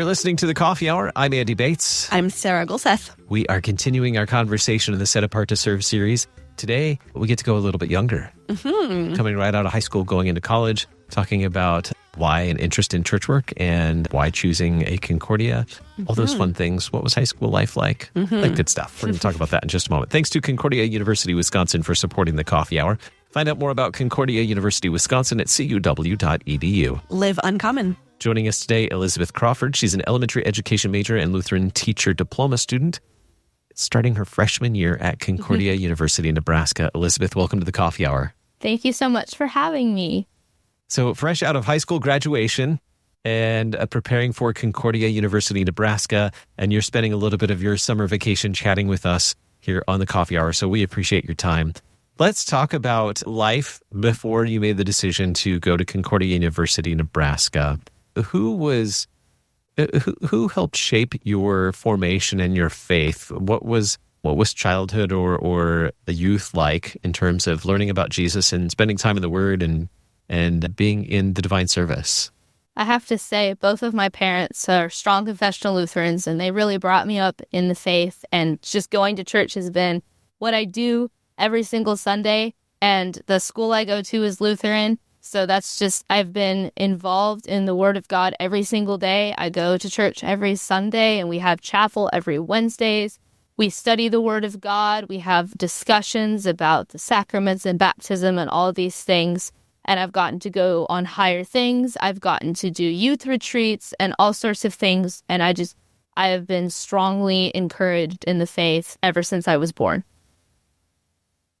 You're listening to The Coffee Hour. I'm Andy Bates. I'm Sarah Gulseth. We are continuing our conversation in the Set Apart to Serve series. Today, we get to go a little bit younger. Coming right out of high school, going into college, talking about why an interest in church work and why choosing a Concordia, all those fun things. What was high school life like? Like good stuff. We're going to talk about that in just a moment. Thanks to Concordia University, Wisconsin for supporting The Coffee Hour. Find out more about Concordia University, Wisconsin at cuw.edu. Live uncommon. Joining us today, Elizabeth Crawford. She's an elementary education major and Lutheran Teacher Diploma Student, starting her freshman year at Concordia University, Nebraska. Elizabeth, welcome to The Coffee Hour. Thank you so much for having me. So fresh out of high school graduation and preparing for Concordia University, Nebraska, and you're spending a little bit of your summer vacation chatting with us here on The Coffee Hour, so we appreciate your time. Let's talk about life before you made the decision to go to Concordia University, Nebraska. Who helped shape your formation and your faith? What was childhood or the youth like in terms of learning about Jesus and spending time in the Word and being in the divine service? I have to say, both of my parents are strong confessional Lutherans, and they really brought me up in the faith. And just going to church has been what I do every single Sunday. And the school I go to is Lutheran. So that's just, I've been involved in the Word of God every single day. I go to church every Sunday, and we have chapel every Wednesdays. We study the Word of God. We have discussions about the sacraments and baptism and all of these things. And I've gotten to go on higher things. I've gotten to do youth retreats and all sorts of things. And I have been strongly encouraged in the faith ever since I was born.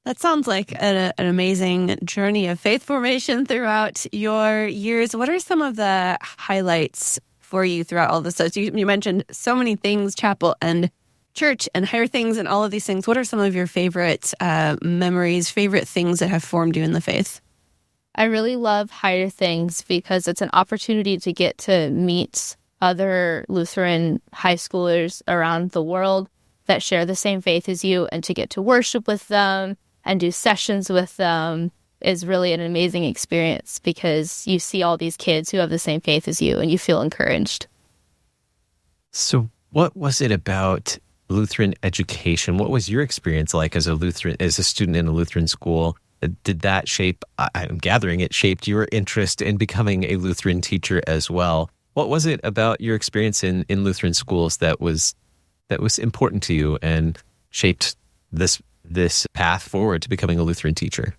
That sounds like an amazing journey of faith formation throughout your years. What are some of the highlights for you throughout all this? So you mentioned so many things, chapel and church and higher things and all of these things. What are some of your favorite memories, favorite things that have formed you in the faith? I really love higher things because it's an opportunity to get to meet other Lutheran high schoolers around the world that share the same faith as you, and to get to worship with them and do sessions with them is really an amazing experience because you see all these kids who have the same faith as you and you feel encouraged. So what was it about Lutheran education? What was your experience like as a student in a Lutheran school? Did that shape, I'm gathering it shaped your interest in becoming a Lutheran teacher as well? What was it about your experience in Lutheran schools that was important to you and shaped this path forward to becoming a Lutheran teacher?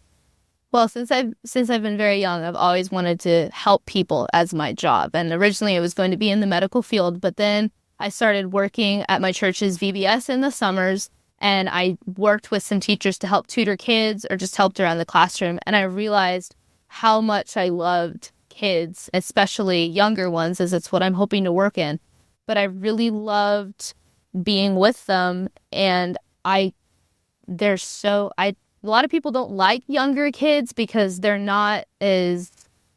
Well, since I've been very young, I've always wanted to help people as my job. And originally it was going to be in the medical field, but then I started working at my church's VBS in the summers, and I worked with some teachers to help tutor kids or just helped around the classroom. And I realized how much I loved kids, especially younger ones, as it's what I'm hoping to work in. But I really loved being with them, and a lot of people don't like younger kids because they're not as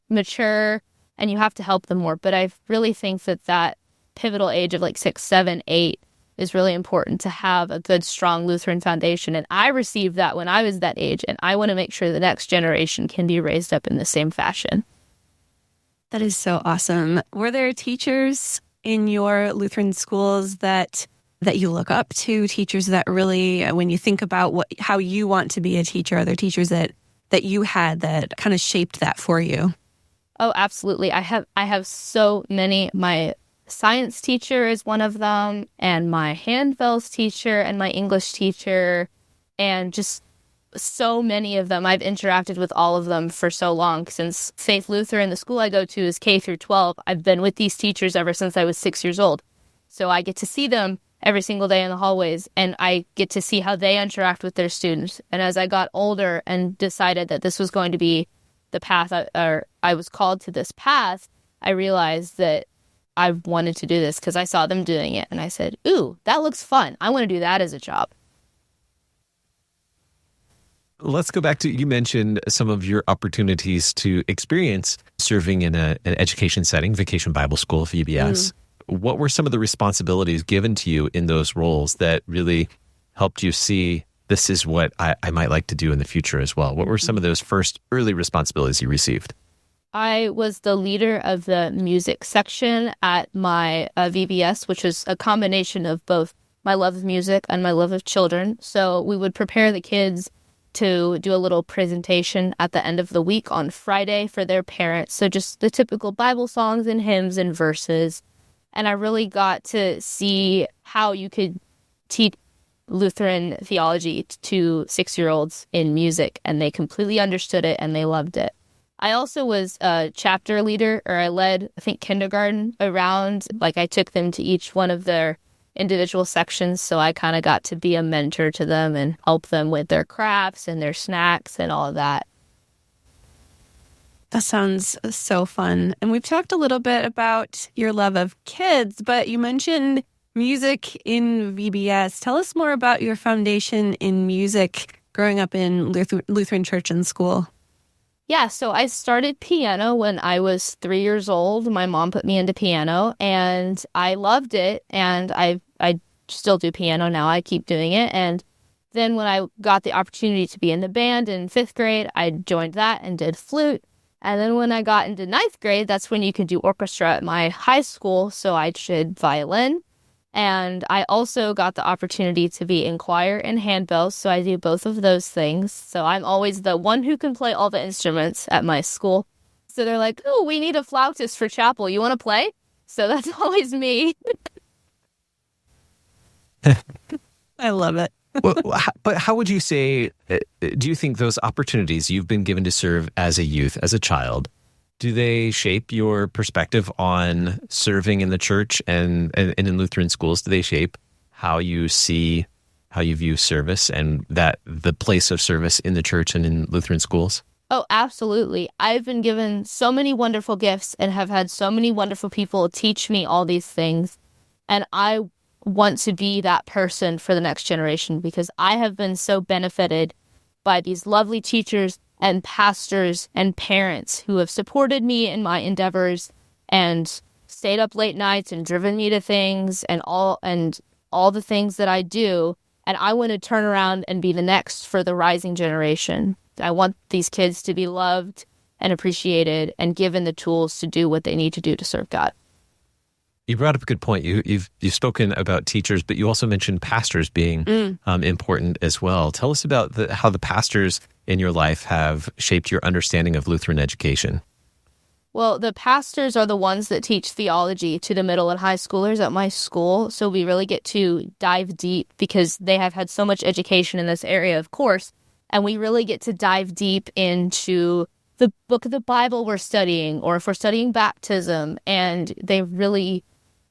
mature and you have to help them more. But I really think that pivotal age of like 6, 7, 8 is really important to have a good, strong Lutheran foundation. And I received that when I was that age, and I want to make sure the next generation can be raised up in the same fashion. That is so awesome. Were there teachers in your Lutheran schools that you look up to, teachers that really, when you think about how you want to be a teacher, are there teachers that you had that kind of shaped that for you? Oh, absolutely. I have so many. My science teacher is one of them, and my handbells teacher and my English teacher, and just so many of them. I've interacted with all of them for so long. Since Faith Lutheran, the school I go to is K through 12. I've been with these teachers ever since I was 6 years old. So I get to see them every single day in the hallways, and I get to see how they interact with their students. And as I got older and decided that this was going to be the path, or I was called to this path, I realized that I wanted to do this because I saw them doing it. And I said, ooh, that looks fun. I want to do that as a job. Let's go back to, you mentioned some of your opportunities to experience serving in an education setting, Vacation Bible School, VBS. What were some of the responsibilities given to you in those roles that really helped you see this is what I might like to do in the future as well? What were some of those first early responsibilities you received? I was the leader of the music section at my VBS, which was a combination of both my love of music and my love of children. So we would prepare the kids to do a little presentation at the end of the week on Friday for their parents. So just the typical Bible songs and hymns and verses. And I really got to see how you could teach Lutheran theology to 6-year-olds in music, and they completely understood it and they loved it. I also was a chapter leader, or I led, I think, kindergarten around. Like I took them to each one of their individual sections, so I kind of got to be a mentor to them and help them with their crafts and their snacks and all of that. That sounds so fun. And we've talked a little bit about your love of kids, but you mentioned music in VBS. Tell us more about your foundation in music growing up in Lutheran church and school. Yeah, so I started piano when I was 3 years old. My mom put me into piano, and I loved it, and I still do piano now. I keep doing it, and then when I got the opportunity to be in the band in 5th grade, I joined that and did flute. And then when I got into 9th grade, that's when you could do orchestra at my high school, so I did violin. And I also got the opportunity to be in choir and handbells, so I do both of those things. So I'm always the one who can play all the instruments at my school. So they're like, oh, we need a flautist for chapel. You want to play? So that's always me. I love it. Well, but how would you say, do you think those opportunities you've been given to serve as a youth, as a child, do they shape your perspective on serving in the church and in Lutheran schools? Do they shape how you view service and that the place of service in the church and in Lutheran schools? Oh, absolutely. I've been given so many wonderful gifts and have had so many wonderful people teach me all these things. And I want to be that person for the next generation because I have been so benefited by these lovely teachers and pastors and parents who have supported me in my endeavors and stayed up late nights and driven me to things and all the things that I do. And I want to turn around and be the next for the rising generation. I want these kids to be loved and appreciated and given the tools to do what they need to do to serve God. You brought up a good point. You've spoken about teachers, but you also mentioned pastors being important as well. Tell us about how the pastors in your life have shaped your understanding of Lutheran education. Well, the pastors are the ones that teach theology to the middle and high schoolers at my school. So we really get to dive deep because they have had so much education in this area, of course. And we really get to dive deep into the book of the Bible we're studying, or if we're studying baptism, and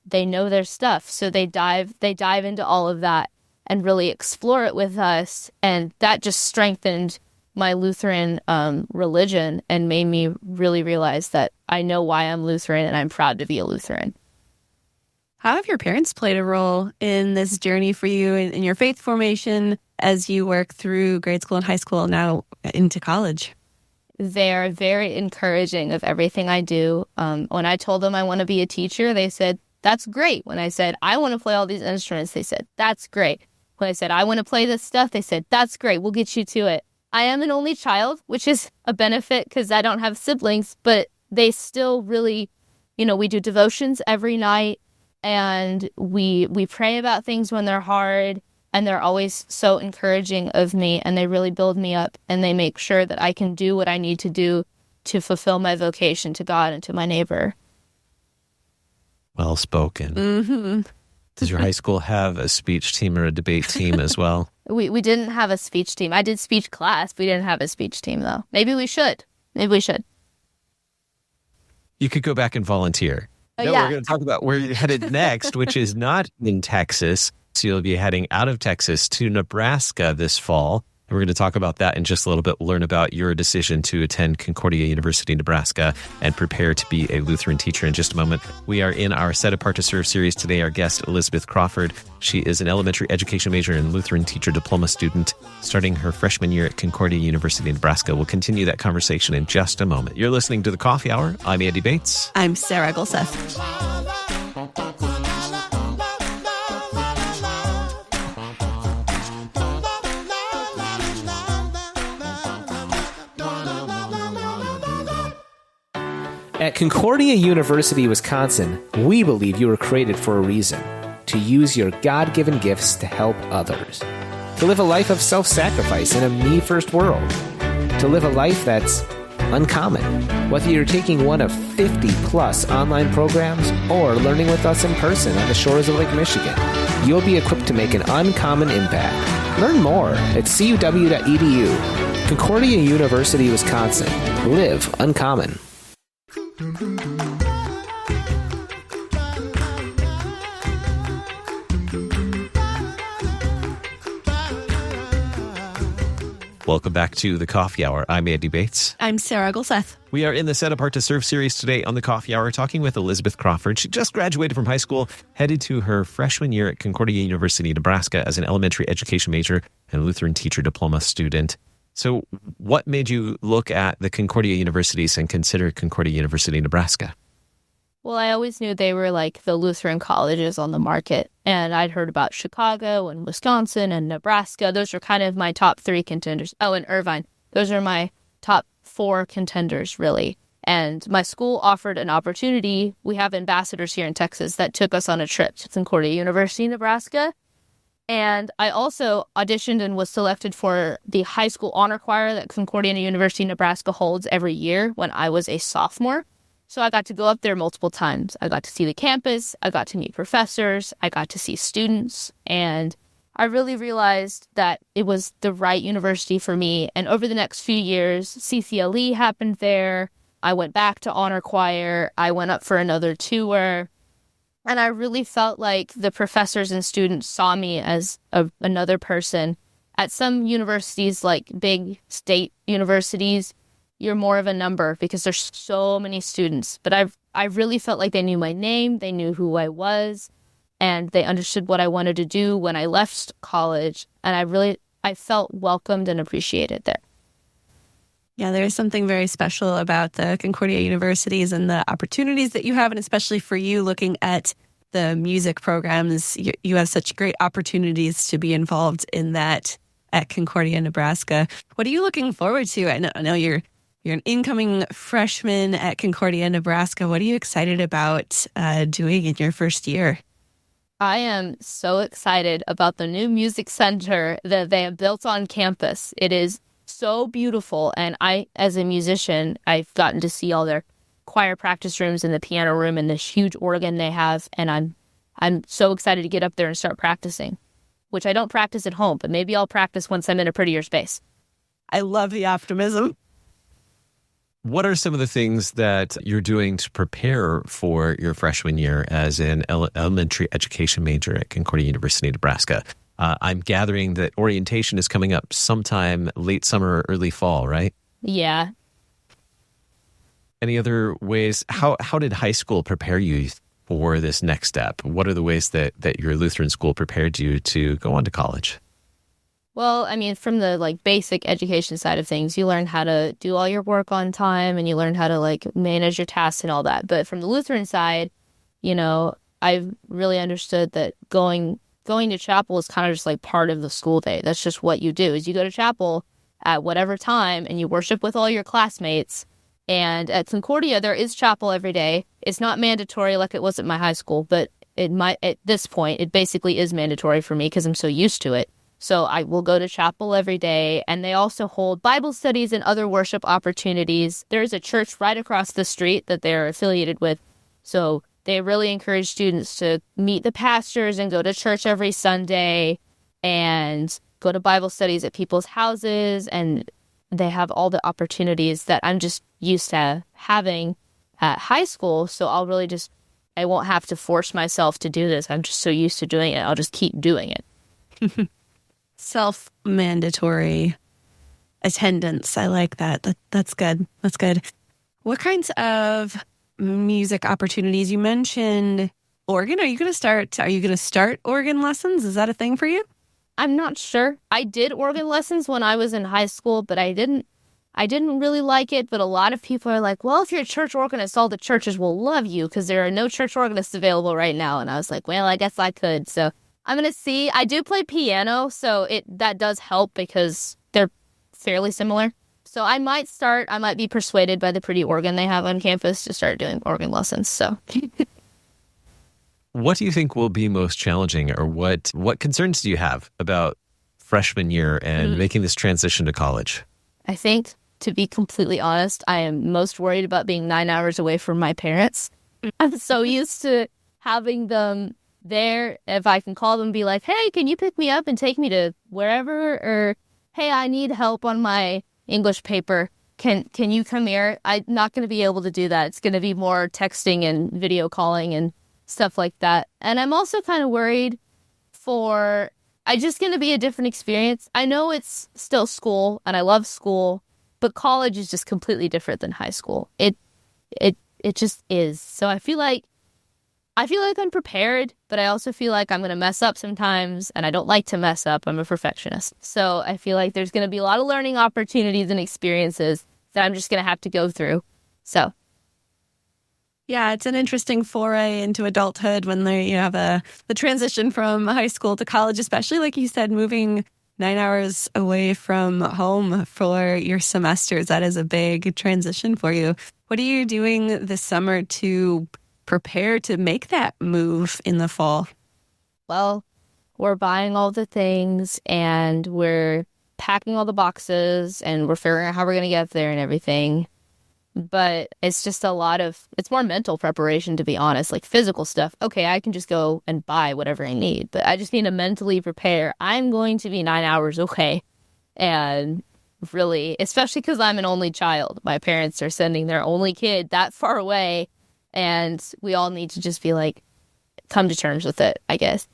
they know their stuff. So they dive into all of that and really explore it with us. And that just strengthened my Lutheran religion and made me really realize that I know why I'm Lutheran and I'm proud to be a Lutheran. How have your parents played a role in this journey for you in your faith formation as you work through grade school and high school, now into college? They're very encouraging of everything I do. When I told them I want to be a teacher, they said, that's great. When I said, I want to play all these instruments, they said, that's great. When I said, I want to play this stuff, they said, that's great. We'll get you to it. I am an only child, which is a benefit because I don't have siblings, but they still really, we do devotions every night and we pray about things when they're hard, and they're always so encouraging of me, and they really build me up, and they make sure that I can do what I need to do to fulfill my vocation to God and to my neighbor. Well spoken. Mm-hmm. Does your high school have a speech team or a debate team as well? We didn't have a speech team. I did speech class. We didn't have a speech team, though. Maybe we should. You could go back and volunteer. Yeah. We're going to talk about where you're headed next, which is not in Texas. So you'll be heading out of Texas to Nebraska this fall. And we're going to talk about that in just a little bit. We'll learn about your decision to attend Concordia University, Nebraska, and prepare to be a Lutheran teacher in just a moment. We are in our Set Apart to Serve series today. Our guest, Elizabeth Crawford. She is an elementary education major and Lutheran Teacher Diploma Student, starting her freshman year at Concordia University, Nebraska. We'll continue that conversation in just a moment. You're listening to The Coffee Hour. I'm Andy Bates. I'm Sarah Gulseth. At Concordia University, Wisconsin, we believe you were created for a reason, to use your God-given gifts to help others, to live a life of self-sacrifice in a me-first world, to live a life that's uncommon. Whether you're taking one of 50-plus online programs or learning with us in person on the shores of Lake Michigan, you'll be equipped to make an uncommon impact. Learn more at cuw.edu. Concordia University, Wisconsin. Live uncommon. Welcome back to the Coffee Hour. I'm Andy Bates. I'm Sarah Gulseth. We are in the Set Apart to Serve series today on the Coffee Hour, talking with Elizabeth Crawford. She just graduated from high school, headed to her freshman year at Concordia University, Nebraska as an elementary education major and Lutheran Teacher Diploma Student. So what made you look at the Concordia Universities and consider Concordia University, Nebraska? Well, I always knew they were like the Lutheran colleges on the market. And I'd heard about Chicago and Wisconsin and Nebraska. Those are kind of my top three contenders. Oh, and Irvine. Those are my top four contenders, really. And my school offered an opportunity. We have ambassadors here in Texas that took us on a trip to Concordia University, Nebraska. And I also auditioned and was selected for the high school honor choir that Concordia University, Nebraska holds every year when I was a sophomore. So I got to go up there multiple times. I got to see the campus. I got to meet professors. I got to see students. And I really realized that it was the right university for me. And over the next few years, CCLE happened there. I went back to honor choir. I went up for another tour. And I really felt like the professors and students saw me as another person. At some universities, like big state universities, you're more of a number because there's so many students. But I really felt like they knew my name, they knew who I was, and they understood what I wanted to do when I left college. And I felt welcomed and appreciated there. Yeah, there's something very special about the Concordia universities and the opportunities that you have, and especially for you looking at the music programs. You have such great opportunities to be involved in that at Concordia, Nebraska. What are you looking forward to? I know you're an incoming freshman at Concordia, Nebraska. What are you excited about doing in your first year? I am so excited about the new music center that they have built on campus. It is so beautiful. And I, as a musician, I've gotten to see all their choir practice rooms and the piano room and this huge organ they have. And I'm so excited to get up there and start practicing, which I don't practice at home, but maybe I'll practice once I'm in a prettier space. I love the optimism. What are some of the things that you're doing to prepare for your freshman year as an elementary education major at Concordia University, Nebraska? I'm gathering that orientation is coming up sometime late summer or early fall, right? Yeah. Any other ways? How did high school prepare you for this next step? What are the ways that your Lutheran school prepared you to go on to college? Well, I mean, from the basic education side of things, you learn how to do all your work on time and you learn how to manage your tasks and all that. But from the Lutheran side, I've really understood that going to chapel is kind of just part of the school day. That's just what you do, is you go to chapel at whatever time and you worship with all your classmates. And at Concordia, there is chapel every day. It's not mandatory like it was at my high school, but at this point, it basically is mandatory for me because I'm so used to it. So I will go to chapel every day, and they also hold Bible studies and other worship opportunities. There's a church right across the street that they're affiliated with. So they really encourage students to meet the pastors and go to church every Sunday and go to Bible studies at people's houses. And they have all the opportunities that I'm just used to having at high school. So I won't have to force myself to do this. I'm just so used to doing it. I'll just keep doing it. Self-mandatory attendance. I like that. That's good. That's good. What kinds of music opportunities? You mentioned organ. Are you going to start organ lessons? Is that a thing for you? I'm not sure. I did organ lessons when I was in high school, but I didn't really like it. But a lot of people are like, well, if you're a church organist, all the churches will love you because there are no church organists available right now. And I was like, well, I guess I could. So I'm going to see. I do play piano, so that does help because they're fairly similar. So I might be persuaded by the pretty organ they have on campus to start doing organ lessons. So What do you think will be most challenging, or what concerns do you have about freshman year and making this transition to college? I think, to be completely honest, I am most worried about being 9 hours away from my parents. I'm so used to having them there. If I can call them and be like, hey, can you pick me up and take me to wherever? Or, hey, I need help on my English paper. Can you come here? I'm not going to be able to do that. It's going to be more texting and video calling and stuff like that. And I'm also kind of worried it's just going to be a different experience. I know it's still school and I love school, but college is just completely different than high school. It just is. So I feel like I'm prepared, but I also feel like I'm going to mess up sometimes, and I don't like to mess up. I'm a perfectionist. So I feel like there's going to be a lot of learning opportunities and experiences that I'm just going to have to go through. So yeah, it's an interesting foray into adulthood when you have the transition from high school to college, especially like you said, moving 9 hours away from home for your semesters. That is a big transition for you. What are you doing this summer to prepare to make that move in the fall? Well, we're buying all the things and we're packing all the boxes and we're figuring out how we're going to get there and everything. But it's just it's more mental preparation, to be honest, like physical stuff. Okay, I can just go and buy whatever I need, but I just need to mentally prepare. I'm going to be 9 hours away. And really, especially because I'm an only child, my parents are sending their only kid that far away. And we all need to just be like, come to terms with it, I guess.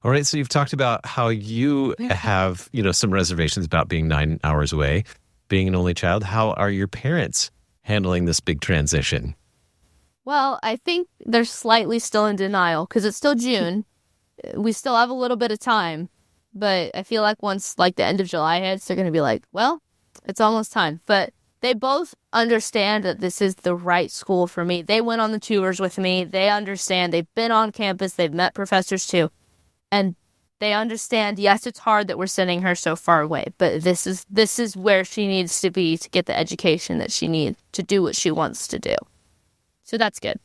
All right. So you've talked about how you have, some reservations about being 9 hours away, being an only child. How are your parents handling this big transition? Well, I think they're slightly still in denial because it's still June. We still have a little bit of time. But I feel like once the end of July hits, they're going to be like, well, it's almost time. But they both understand that this is the right school for me. They went on the tours with me. They understand. They've been on campus. They've met professors too. And they understand, yes, it's hard that we're sending her so far away, but this is where she needs to be to get the education that she needs to do what she wants to do. So that's good.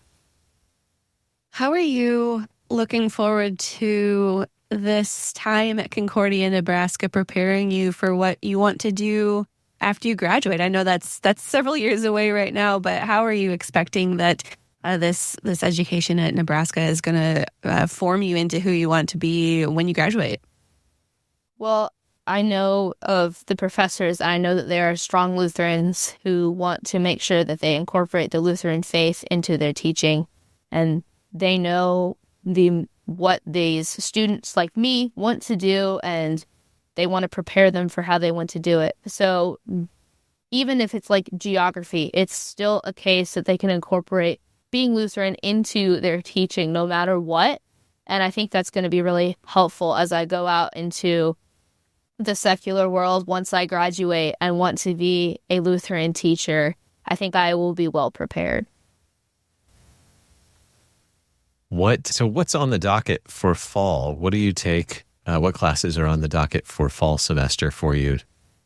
How are you looking forward to this time at Concordia, Nebraska, preparing you for what you want to do after you graduate? I know that's several years away right now, but how are you expecting that this education at Nebraska is going to form you into who you want to be when you graduate? Well, I know of the professors. I know that there are strong Lutherans who want to make sure that they incorporate the Lutheran faith into their teaching, and they know what these students like me want to do, and they want to prepare them for how they want to do it. So even if it's like geography, it's still a case that they can incorporate being Lutheran into their teaching no matter what. And I think that's going to be really helpful as I go out into the secular world once I graduate and want to be a Lutheran teacher. I think I will be well prepared. What's on the docket for fall? What do you take? What classes are on the docket for fall semester for you,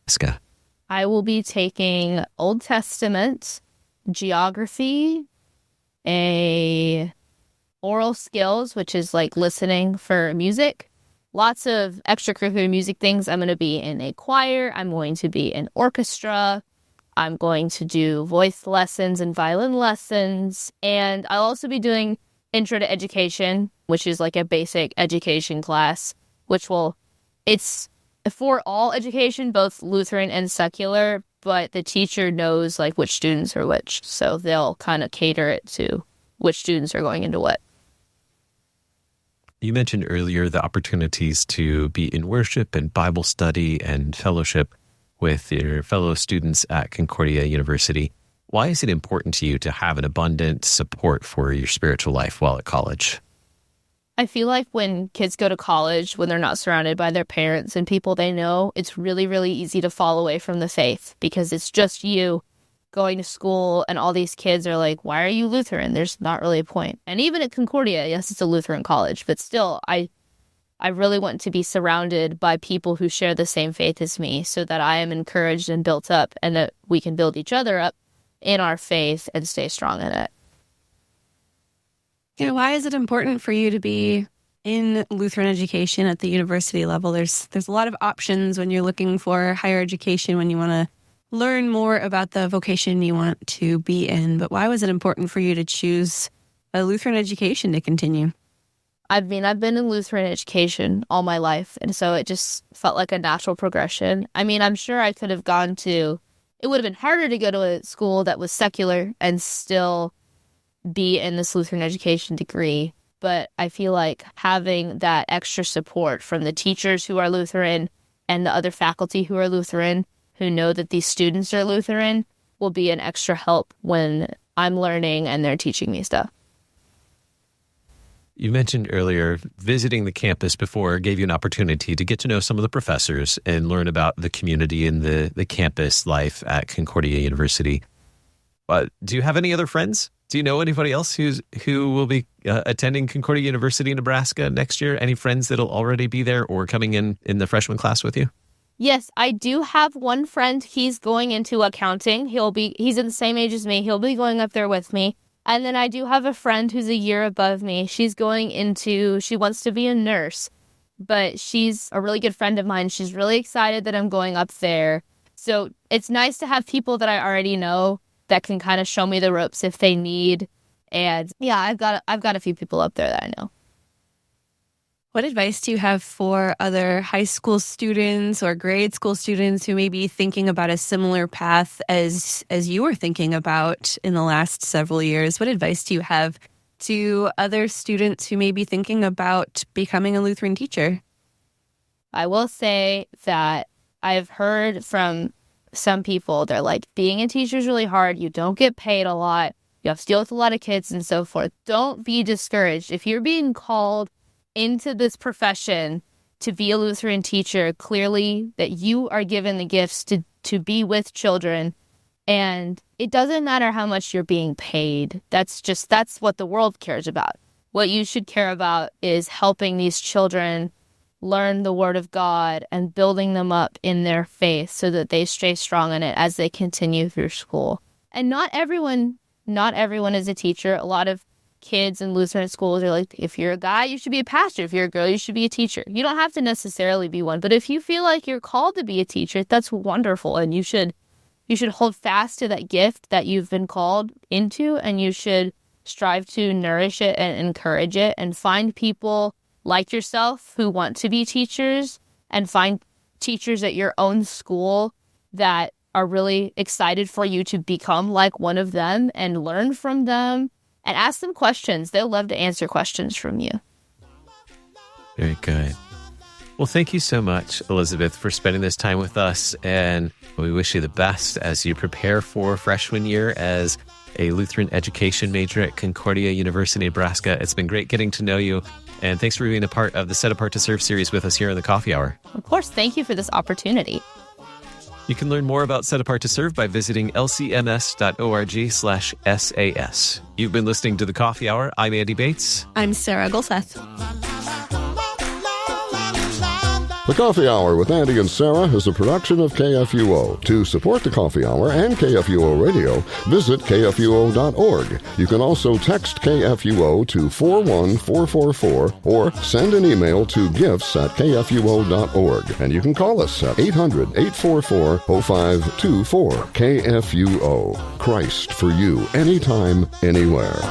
Ska? I will be taking Old Testament, geography, oral skills, which is like listening for music, lots of extracurricular music things. I'm going to be in a choir. I'm going to be in orchestra. I'm going to do voice lessons and violin lessons. And I'll also be doing Intro to Education, which is like a basic education class, it's for all education, both Lutheran and secular, but the teacher knows like which students are which. So they'll kind of cater it to which students are going into what. You mentioned earlier the opportunities to be in worship and Bible study and fellowship with your fellow students at Concordia University. Why is it important to you to have an abundant support for your spiritual life while at college? I feel like when kids go to college, when they're not surrounded by their parents and people they know, it's really, really easy to fall away from the faith because it's just you going to school and all these kids are like, why are you Lutheran? There's not really a point. And even at Concordia, yes, it's a Lutheran college, but still, I I really want to be surrounded by people who share the same faith as me so that I am encouraged and built up and that we can build each other up in our faith and stay strong in it. Why is it important for you to be in Lutheran education at the university level? There's a lot of options when you're looking for higher education, when you want to learn more about the vocation you want to be in. But why was it important for you to choose a Lutheran education to continue? I've been in Lutheran education all my life, and so it just felt like a natural progression. I'm sure I could have it would have been harder to go to a school that was secular and still be in this Lutheran education degree. But I feel like having that extra support from the teachers who are Lutheran and the other faculty who are Lutheran, who know that these students are Lutheran, will be an extra help when I'm learning and they're teaching me stuff. You mentioned earlier visiting the campus before gave you an opportunity to get to know some of the professors and learn about the community and the campus life at Concordia University. Do you have any other friends? Do you know anybody else who will be attending Concordia University, Nebraska next year? Any friends that'll already be there or coming in the freshman class with you? Yes, I do have one friend. He's going into accounting. He's in the same age as me. He'll be going up there with me. And then I do have a friend who's a year above me. She wants to be a nurse, but she's a really good friend of mine. She's really excited that I'm going up there. So it's nice to have people that I already know that can kind of show me the ropes if they need. And yeah, I've got a few people up there that I know. What advice do you have for other high school students or grade school students who may be thinking about a similar path as you were thinking about in the last several years? What advice do you have to other students who may be thinking about becoming a Lutheran teacher? I will say that I've heard from some people, they're like, being a teacher is really hard. You don't get paid a lot. You have to deal with a lot of kids and so forth. Don't be discouraged. If you're being called into this profession to be a Lutheran teacher, clearly that you are given the gifts to be with children, and it doesn't matter how much you're being paid. That's what the world cares about. What you should care about is helping these children learn the Word of God and building them up in their faith so that they stay strong in it as they continue through school. And not everyone is a teacher. A lot of kids in Lutheran schools are like, if you're a guy, you should be a pastor. If you're a girl, you should be a teacher. You don't have to necessarily be one. But if you feel like you're called to be a teacher, that's wonderful. And you should hold fast to that gift that you've been called into, and you should strive to nourish it and encourage it, and find people like yourself who want to be teachers, and find teachers at your own school that are really excited for you to become like one of them, and learn from them. And ask them questions. They'll love to answer questions from you. Very good. Well, thank you so much, Elizabeth, for spending this time with us. And we wish you the best as you prepare for freshman year as a Lutheran education major at Concordia University, Nebraska. It's been great getting to know you. And thanks for being a part of the Set Apart to Serve series with us here in the Coffee Hour. Of course. Thank you for this opportunity. You can learn more about Set Apart to Serve by visiting lcms.org/SAS. You've been listening to The Coffee Hour. I'm Andy Bates. I'm Sarah Gulseth. The Coffee Hour with Andy and Sarah is a production of KFUO. To support the Coffee Hour and KFUO Radio, visit KFUO.org. You can also text KFUO to 41444 or send an email to gifts@kfuo.org. And you can call us at 800-844-0524. KFUO. Christ for you, anytime, anywhere.